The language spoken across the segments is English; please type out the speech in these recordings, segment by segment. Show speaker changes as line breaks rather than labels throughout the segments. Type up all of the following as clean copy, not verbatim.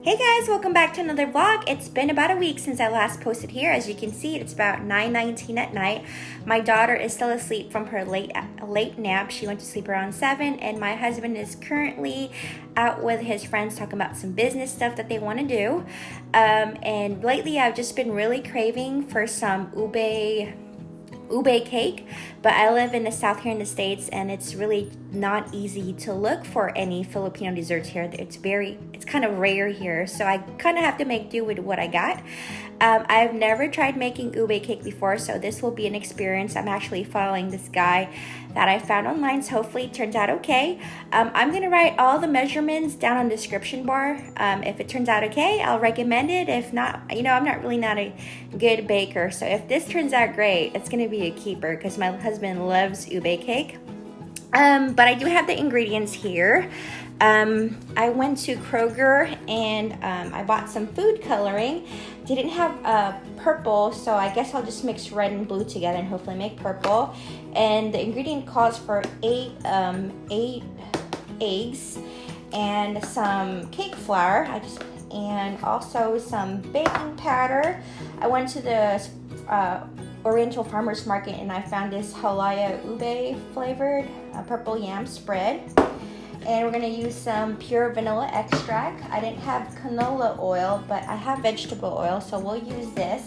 Hey guys, welcome back to another vlog. It's been about a week since I last posted here. As you can see, it's about 9:19 at night. My daughter is still asleep from her late nap. She went to sleep around 7, and my husband is currently out with his friends talking about some business stuff that they want to do. And lately I've just been really craving for some ube cake, but I live in the south here in the States, and it's really not easy to look for any Filipino desserts here. It's kind of rare here, so I kind of have to make do with what I got. I've never tried making ube cake before, so this will be an experience. I'm actually following this guy that I found online, so hopefully it turns out okay. I'm gonna write all the measurements down on the description bar. If it turns out okay, I'll recommend it. If not, I'm not a good baker, so if this turns out great, it's gonna be a keeper because my husband loves ube cake. But I do have the ingredients here. I went to Kroger and I bought some food coloring. Didn't have purple, so I guess I'll just mix red and blue together and hopefully make purple. And the ingredient calls for 8 eggs and some cake flour. And also some baking powder. I went to the Oriental Farmers Market and I found this halaya ube flavored purple yam spread. And we're gonna use some pure vanilla extract. I didn't have canola oil, but I have vegetable oil, so we'll use this.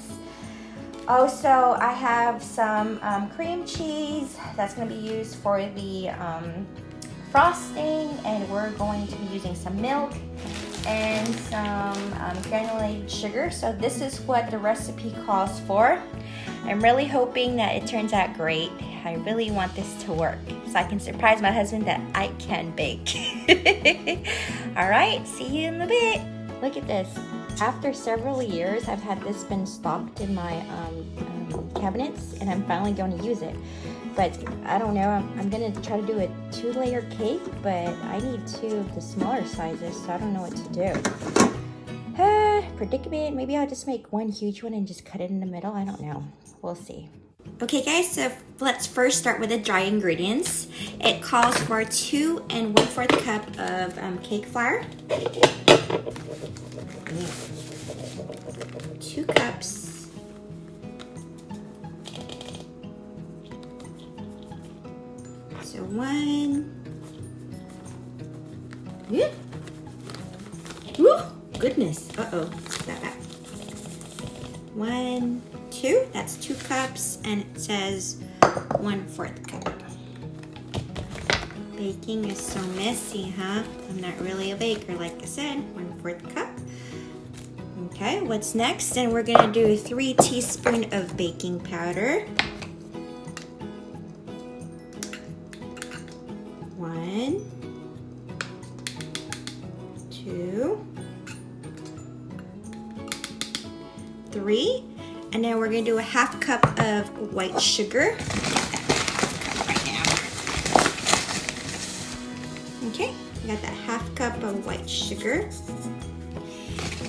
Also, I have some cream cheese that's gonna be used for the frosting, and we're going to be using some milk and some granulated sugar. So this is what the recipe calls for. I'm really hoping that it turns out great. I really want this to work so I can surprise my husband that I can bake. All right, see you in a bit. Look at this. After several years, I've had this been stocked in my cabinets, and I'm finally going to use it. But I don't know, I'm gonna try to do a 2-layer cake, but I need 2 of the smaller sizes, so I don't know what to do. Predicament, maybe I'll just make one huge one and just cut it in the middle. I don't know, we'll see. Okay guys, so let's first start with the dry ingredients. It calls for 2 1/4 cup of cake flour. 2 cups. So 1. Yeah. Woo! Goodness. Uh-oh. That back. 1, 2. That's 2 cups, and it says 1/4 cup. Baking is so messy, huh? I'm not really a baker, like I said. 1/4 cup. Okay, what's next? And we're gonna do 3 teaspoons of baking powder. 1, 2, 3, and then we're gonna do a 1/2 cup of white sugar. Right now. Okay, we got that 1/2 cup of white sugar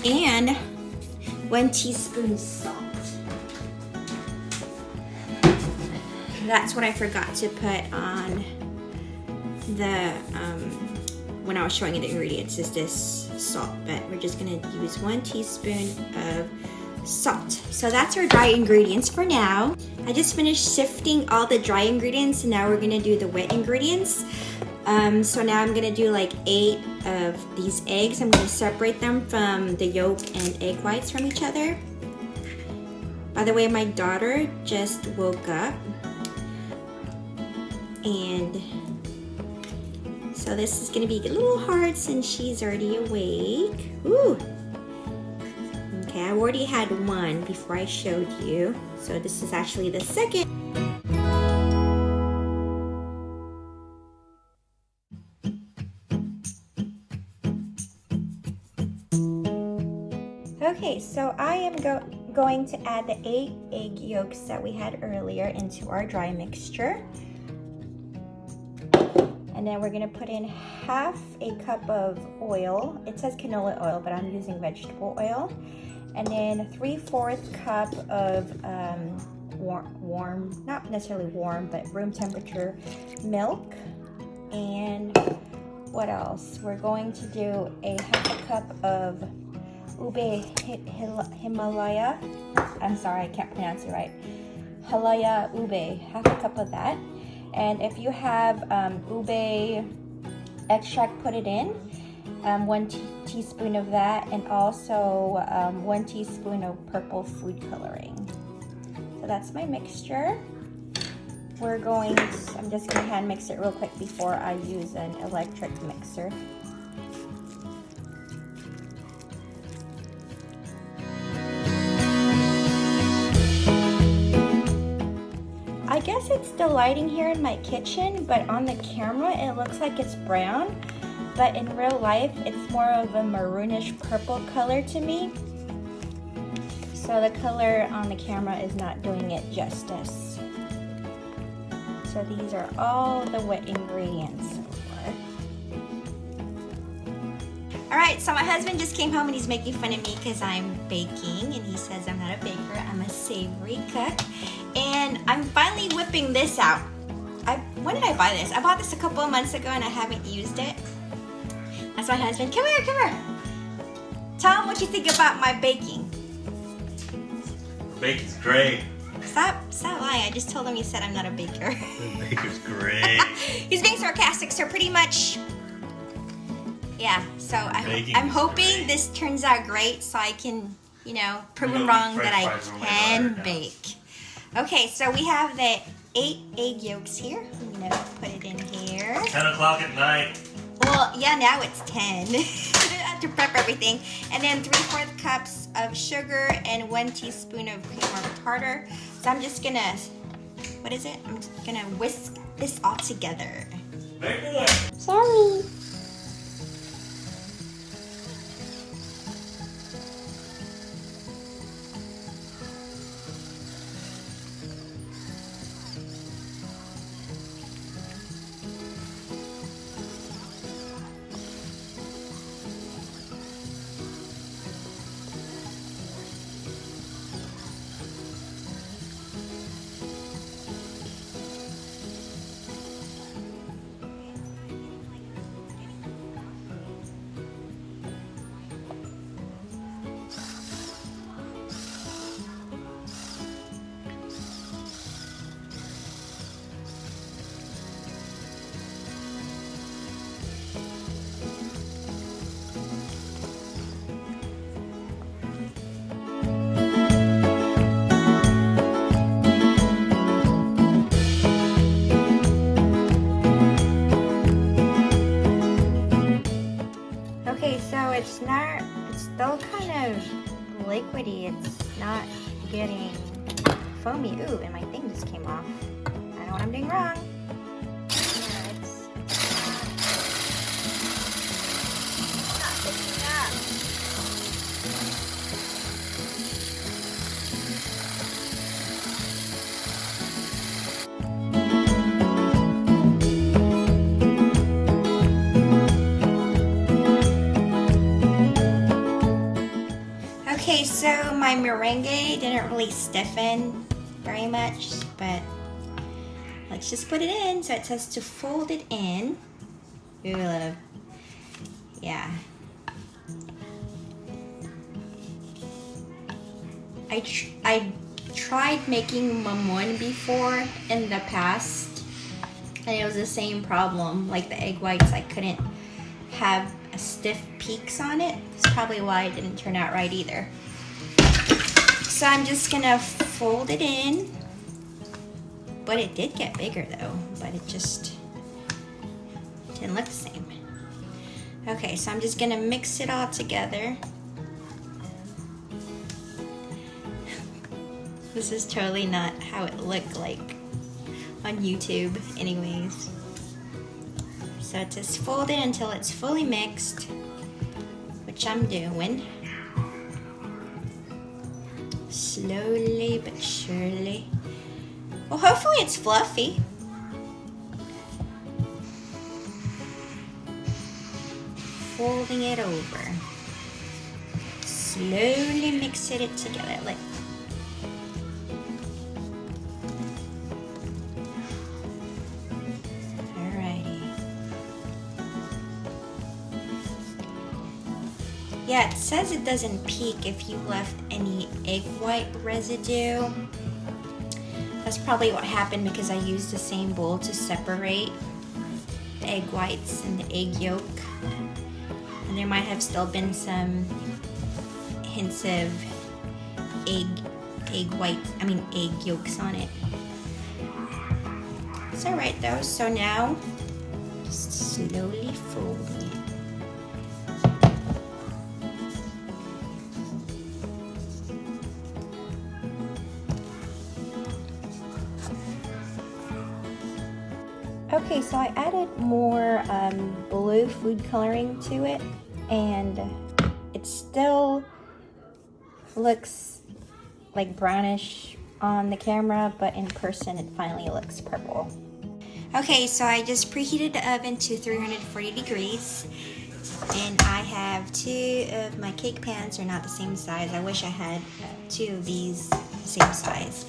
and 1 teaspoon salt. That's what I forgot to put on the when I was showing you the ingredients, is this salt, but we're just gonna use 1 teaspoon of salt. So that's our dry ingredients for now. I just finished sifting all the dry ingredients, and now we're gonna do the wet ingredients. So now I'm gonna do like 8 of these eggs. I'm gonna separate them from the yolk and egg whites from each other. By the way, my daughter just woke up, and so this is gonna be a little hard since she's already awake. Ooh. Okay, I already had 1 before I showed you, so this is actually the second. Okay, so I am going to add the 8 egg yolks that we had earlier into our dry mixture. And then we're gonna put in 1/2 cup of oil. It says canola oil, but I'm using vegetable oil. And then 3/4 cup of warm, not necessarily warm, but room temperature milk. And what else? We're going to do a 1/2 cup of Himalaya. I'm sorry, I can't pronounce it right. Halaya ube, half a cup of that. And if you have ube extract, put it in. 1 teaspoon of that, and also 1 teaspoon of purple food coloring. So that's my mixture. I'm just gonna hand mix it real quick before I use an electric mixer. I guess it's the lighting here in my kitchen, but on the camera it looks like it's brown, but in real life it's more of a maroonish purple color to me. So the color on the camera is not doing it justice. So these are all the wet ingredients so far. Alright, so my husband just came home and he's making fun of me because I'm baking, and he says I'm not a baker, I'm a savory cook. And I'm finally whipping this out. When did I buy this? I bought this a couple of months ago and I haven't used it. That's my husband. Come here, come here. Tell him what you think about my baking.
Baking's great.
Stop lying. I just told him you said I'm not a baker.
Baker's great.
He's being sarcastic, so pretty much, yeah. So I'm hoping this turns out great so I can, prove him wrong that I can bake. Okay, so we have the 8 egg yolks here. I'm going to put it in here.
10 o'clock at night.
Well, yeah, now it's 10. I have to prep everything. And then 3/4 cups of sugar and 1 teaspoon of cream or tartar. So I'm just gonna, I'm just gonna whisk this all together. Sorry. It's still kind of liquidy. It's not getting foamy. Ooh, and my thing just came off. I know what I'm doing wrong. Yeah, it's not picking up. Okay, so my meringue didn't really stiffen very much, but let's just put it in. So it says to fold it in. Ooh, love. Yeah. I tried making mamun before in the past, and it was the same problem. Like the egg whites, I couldn't have stiff peaks on it. That's probably why it didn't turn out right either. So I'm just gonna fold it in, but it did get bigger though, but it just didn't look the same. Okay, so I'm just gonna mix it all together. This is totally not how it looked like on YouTube anyways. So just fold it until it's fully mixed, which I'm doing. Slowly but surely. Well, hopefully it's fluffy. Folding it over. Slowly mixing it together. Like Yeah, it says it doesn't peak if you left any egg white residue. That's probably what happened because I used the same bowl to separate the egg whites and the egg yolk. And there might have still been some hints of egg yolks on it. It's alright though, so now just slowly fold it. Okay, so I added more blue food coloring to it, and it still looks like brownish on the camera, but in person it finally looks purple. Okay, so I just preheated the oven to 340 degrees, and I have 2 of my cake pans. Are not the same size. I wish I had 2 of these the same size.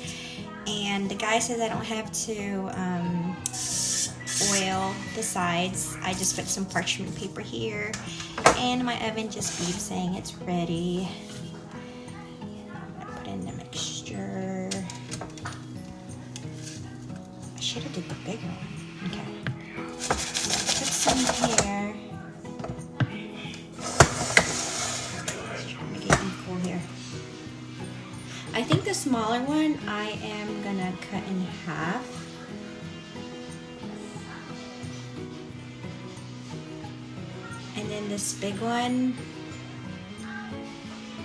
And the guy says I don't have to oil the sides. I just put some parchment paper here, and my oven just beeps saying it's ready. I'm gonna put in the mixture. I should have did the bigger one. Okay. Put some here. Just trying to get equal here. I think the smaller one I am gonna cut in half. And then this big one,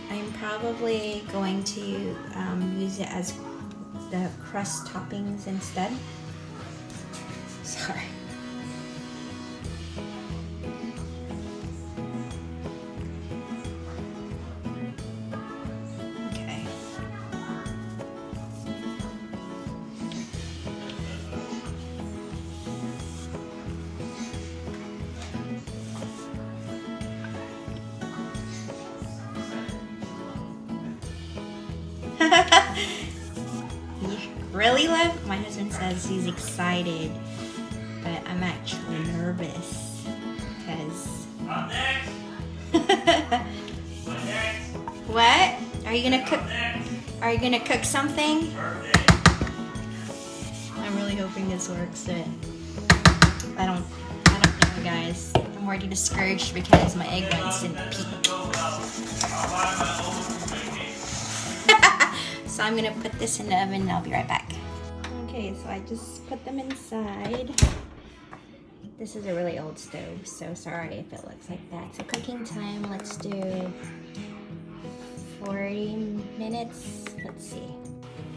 I'm probably going to use it as the crust toppings instead. Sorry. Okay. You really love? My husband says he's excited, but I'm actually nervous because.
Next.
What? Are you gonna cook? Are you gonna cook something?
Perfect.
I'm really hoping this works. I don't know, guys. I'm already discouraged because my egg whites didn't peak. So I'm gonna put this in the oven and I'll be right back. Okay, so I just put them inside. This is a really old stove, so sorry if it looks like that. So cooking time, let's do 40 minutes. Let's see.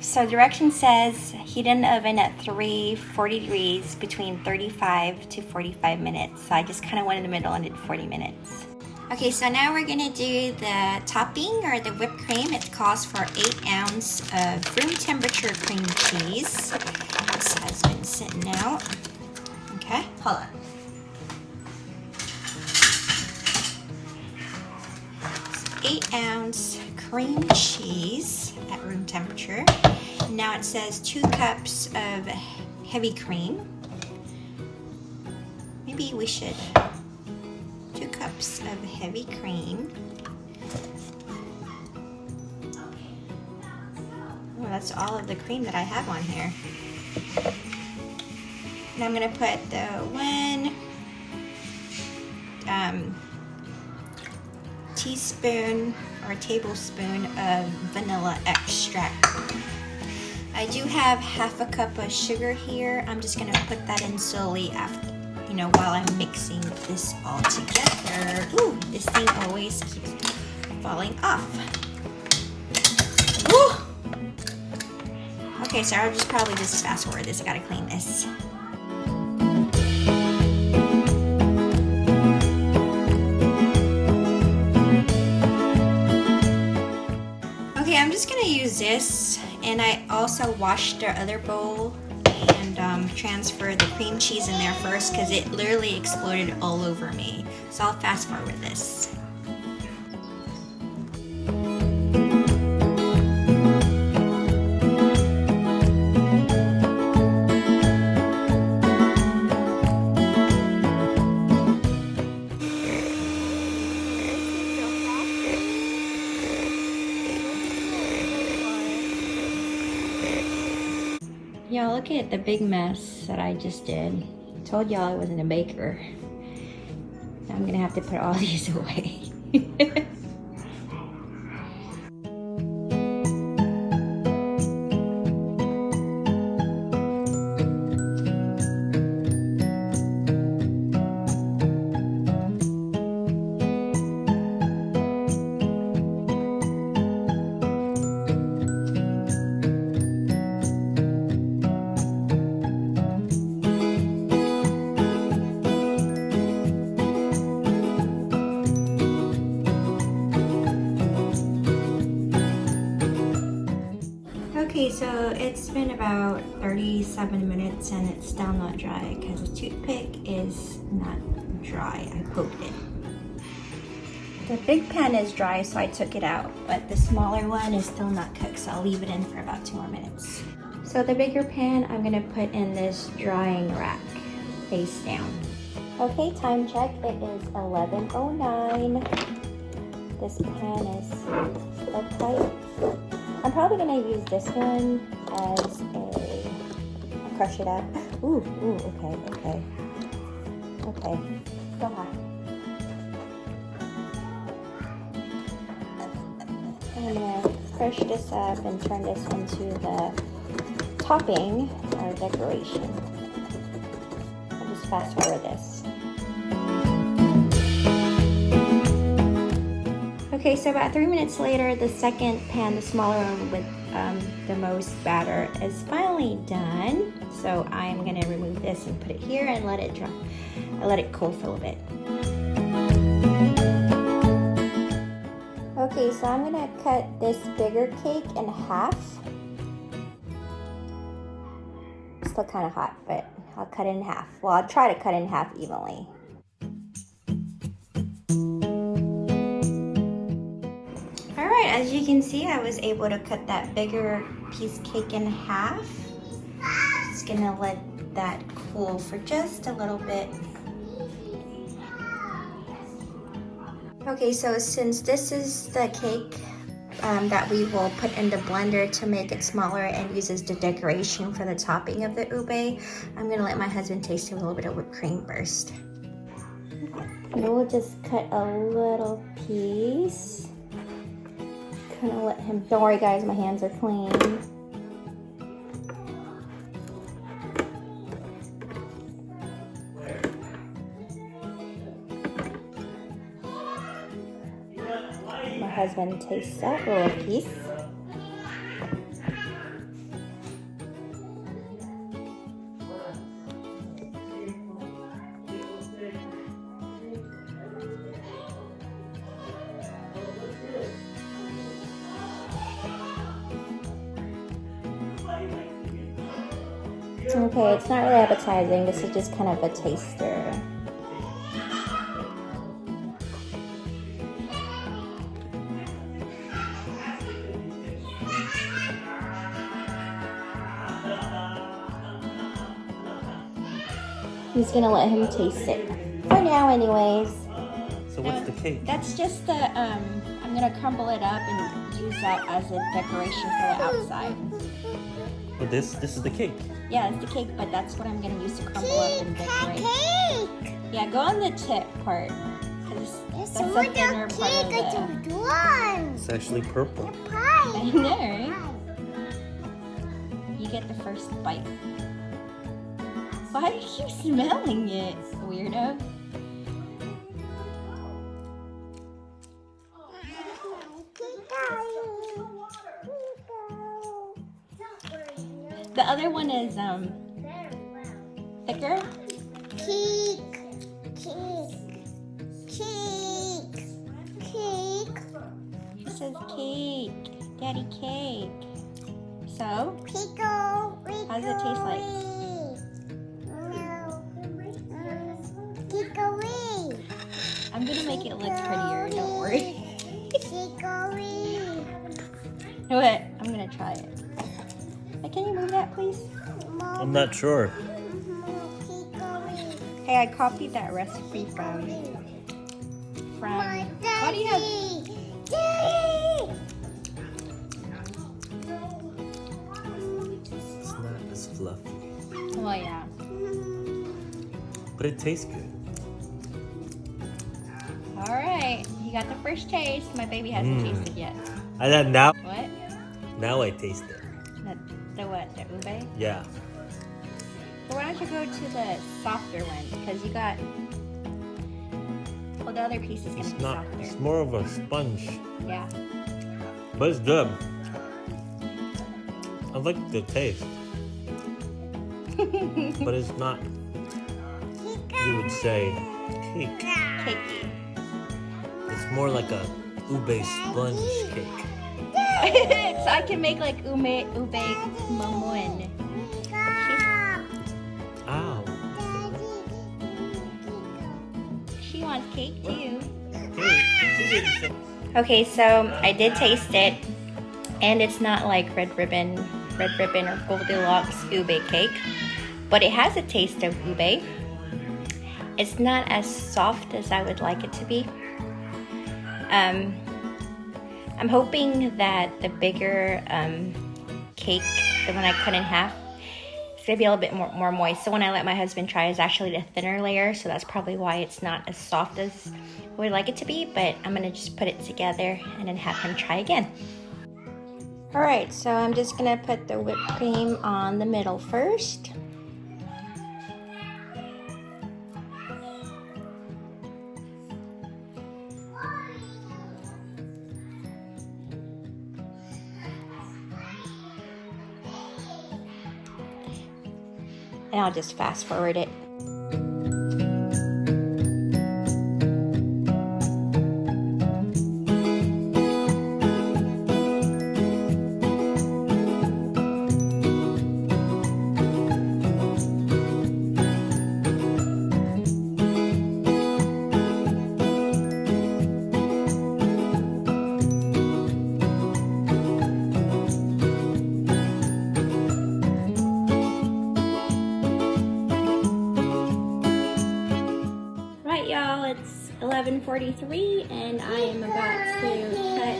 So direction says heat in the oven at 340 degrees between 35 to 45 minutes. So I just kind of went in the middle and did 40 minutes. Okay, so now we're gonna do the topping or the whipped cream. It calls for 8 ounces of room temperature cream cheese. This has been sitting out. Okay, hold on. It's 8-ounce cream cheese at room temperature. Now it says 2 cups of heavy cream. Maybe we should. 2 cups of heavy cream. Oh, that's all of the cream that I have on here. And I'm gonna put the 1 teaspoon or tablespoon of vanilla extract. I do have half a cup of sugar here. I'm just gonna put that in slowly after, while I'm mixing this all together. Ooh, this thing always keeps falling off. Woo! Okay, so I'll probably just fast forward this. I gotta clean this. Okay, I'm just gonna use this, and I also washed the other bowl and transfer the cream cheese in there first because it literally exploded all over me. So I'll fast forward this. Y'all, look at the big mess that I just did. Told y'all I wasn't a baker. Now I'm gonna have to put all these away. Okay, so it's been about 37 minutes and it's still not dry because the toothpick is not dry. I poked it. The big pan is dry, so I took it out, but the smaller one is still not cooked, so I'll leave it in for about 2 more minutes. So the bigger pan, I'm gonna put in this drying rack, face down. Okay, time check, it is 11:09. This pan is still tight. I'm probably gonna use this one as I'll crush it up. Ooh, okay. Still hot. I'm gonna crush this up and turn this into the topping or decoration. I'll just fast forward this. Okay, so about 3 minutes later, the second pan, the smaller one with the most batter, is finally done. So I'm gonna remove this and put it here and let it dry. I let it cool for a little bit. Okay, so I'm gonna cut this bigger cake in half. It's still kind of hot, but I'll cut it in half. Well, I'll try to cut it in half evenly. As you can see, I was able to cut that bigger piece cake in half. Just gonna let that cool for just a little bit. Okay, so since this is the cake that we will put in the blender to make it smaller and use as the decoration for the topping of the ube, I'm gonna let my husband taste a little bit of whipped cream first. And we'll just cut a little piece. Gonna let him, don't worry guys, my hands are clean. My husband tastes that little piece. Okay, it's not really appetizing, this is just kind of a taster. I'm just gonna let him taste it. For now anyways.
So what's the cake?
That's just the, I'm gonna crumble it up and use that as a decoration for the outside.
Well, this is the cake.
Yeah, it's the cake, but that's what I'm gonna use to crumble up and decorate. Cake! Yeah, go on the tip part, because that's the thinner part of the...
It's actually purple.
I know, right? You get the first bite. Why do you keep smelling it, weirdo? The other one is thicker.
Cake.
It says cake, Daddy cake. So, how does it taste like? I'm gonna make it look prettier, don't worry. What? I'm gonna try it. Can you move that, please?
I'm not sure.
Hey, I copied that recipe from. What do you have?
It's not as fluffy. But it tastes good.
All right, you got the first taste. My baby hasn't tasted yet.
And then now,
What?
now I taste it.
The what? The ube?
Yeah.
So why don't you go to the softer one? Because you got... Well, the other piece is going to
It's
be
not.
softer.
It's more of a sponge,
Yeah.
but it's good. I like the taste, but it's not. You would say cake.
Cakey.
It's more like a ube sponge cake.
So I can make like ube mamoen.
Ow.
She wants cake too.
Cake.
Okay, so I did taste it, and it's not like red ribbon or Goldilocks ube cake, but it has a taste of ube. It's not as soft as I would like it to be. I'm hoping that the bigger cake, the one I cut in half, it's gonna be a little bit more moist. So when I let my husband try, it's actually the thinner layer, so that's probably why it's not as soft as I would like it to be, but I'm gonna just put it together and then have him try again. All right, so I'm just gonna put the whipped cream on the middle first. And I'll just fast forward it. It's 11:43 and I am about to cut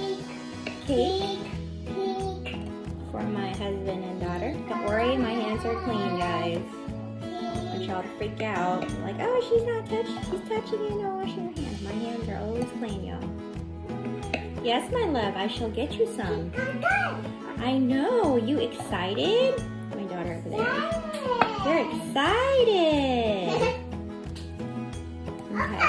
cake for my husband and daughter. Don't worry, my hands are clean, guys. I want y'all to freak out. Like, oh, she's touching you, no washing your hands. My hands are always clean, y'all. Yes, my love, I shall get you some. I know, you excited? My daughter over there. You're excited. Okay.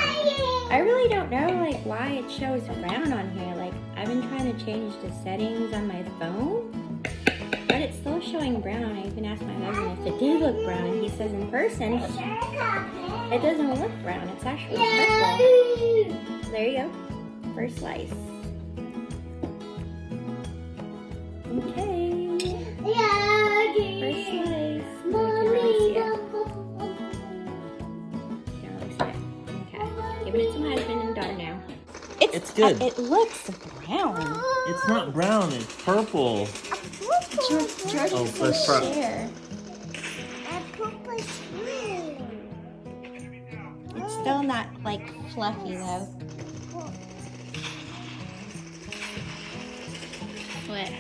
I really don't know like why it shows brown on here. Like I've been trying to change the settings on my phone, but it's still showing brown. I even asked my husband if it did look brown, and he says in person it doesn't look brown. It's actually purple. There you go. First slice. Okay. First slice. You can really see it. Giving it to my husband and daughter now.
It's good.
It looks brown.
It's not brown. It's purple.
George
let's try.
share. It's still not like fluffy though. What?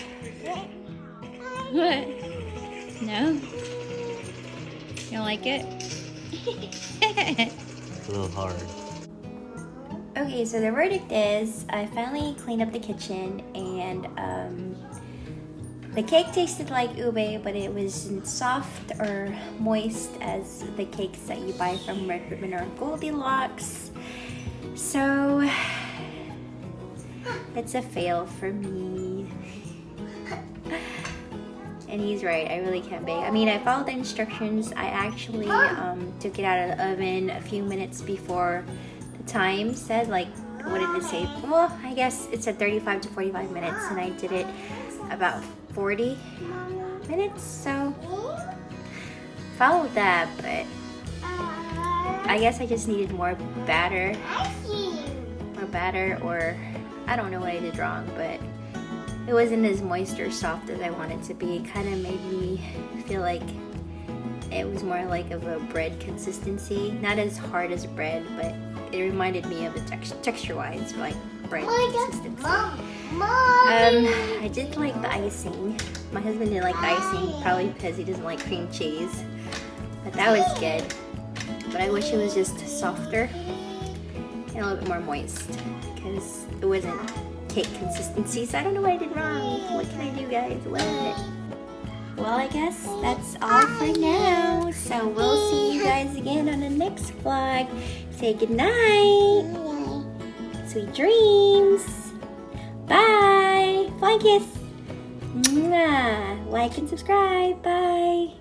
What? No? You don't like it?
It's a little hard.
Okay, so the verdict is I finally cleaned up the kitchen and the cake tasted like ube, but it wasn't soft or moist as the cakes that you buy from Red Ribbon or Goldilocks. So it's a fail for me. And he's right, I really can't bake. I mean, I followed the instructions. I actually took it out of the oven a few minutes before time said. Like, what did it say? Well, I guess it said 35 to 45 minutes, and I did it about 40 minutes, so followed that, but I guess I just needed more batter, or I don't know what I did wrong, but it wasn't as moist or soft as I wanted it to be. It kind of made me feel like it was more like of a bread consistency, not as hard as bread, but it reminded me of the texture-wise, like bread consistency. I did like the icing. My husband didn't like the icing, probably because he doesn't like cream cheese, but that was good. but I wish it was just softer and a little bit more moist because it wasn't cake consistency. So I don't know what I did wrong. What can I do, guys? What? Well, I guess that's all for now. So we'll see you guys again on the next vlog. Say goodnight. Sweet dreams. Bye. Flying kiss. Mwah. Like and subscribe. Bye.